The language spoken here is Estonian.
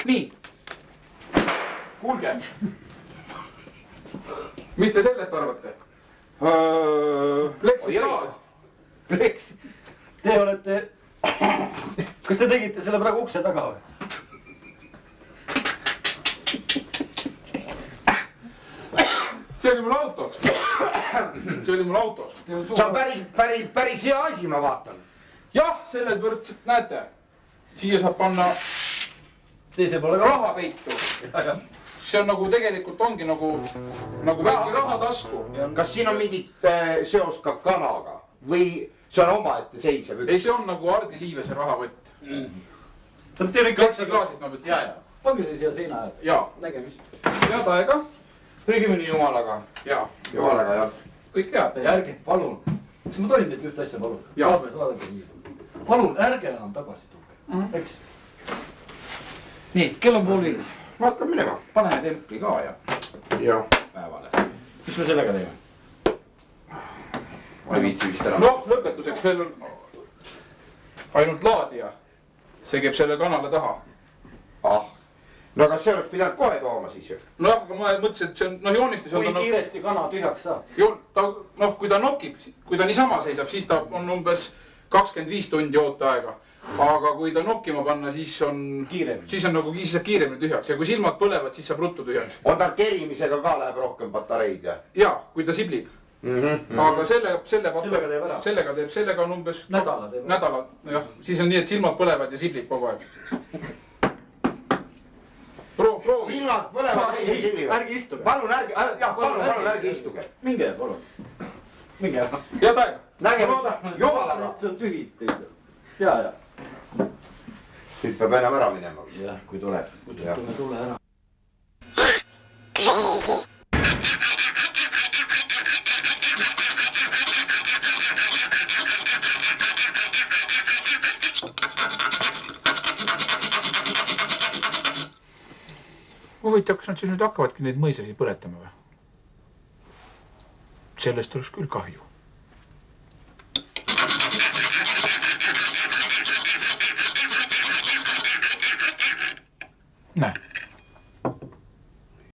Nii. Kuulge. Mis te sellest arvate? Pleksiklaas. Pleks. Te olete... Kas te tegite selle praegu ukse taga või? See oli mul autos. See oli mul autos. See on päris hea asi, ma vaatan. Jah, selles võrds, näete. Siia saab panna Teise poole ka rahapeitu. See on nagu tegelikult ongi nagu väike rahatasku. Kas siin on mingit seos ka kanaga? Või see on omaette seisev üks? Ei, see on nagu Hardi Liivese rahavõtt. Teeme ikka Pleksiklaasist ma võtsin. Pange see siia seina äärde. Jaa. Nägemist. Head aega. Õigemini jumalaga. Jaa. Jumalaga, jah. Kõik head. Ärge, palun. Kas ma tohin teilt ühte asja palun? Jaa. Palun, ärge enam tagasi tulge. Eks? Nii, kell on 4:30. Ma hakkan minema. Pane templi ka ja päevale. Mis me sellega teeme? Ma ei viitsi vist ära. Noh, lõpetuseks veel on ainult laadija. See käib selle kanale taha. No kas see oleks pidanud kohe tooma siis ju? Noh, ma mõtlesin, et see on, noh joonistis on Kui kiiresti kana tühjaks saab? Noh, kui ta nokib, kui ta niisama seisab, siis ta on umbes 25 tundi ooteaega. Aga kui ta nokkima panna, siis on kiiremini. Siis on nagu kiiremini tühjaks ja kui silmad põlevad, siis saab ruttu tühjaks. On tal kerimisega ka läheb rohkem patareid ja? Jaa, kui ta siblib. Aga sellega on umbes nädala, jah, siis on nii, et silmad põlevad ja siblib kogu aeg. Proovi. Silmad põlevad ja siblivad. Ärge istuge. Palun ärge istuge. Minge, palun. Minge. Head aega. Nägemist. Jumalaga. See on tühid teised. Ja. Nüüd peab enam ära minema. Jah, kui tuleb. Tule ära. Huvitav, kas nad siis nüüd hakkavadki neid mõisasid põletama või? Sellest oleks küll kahju.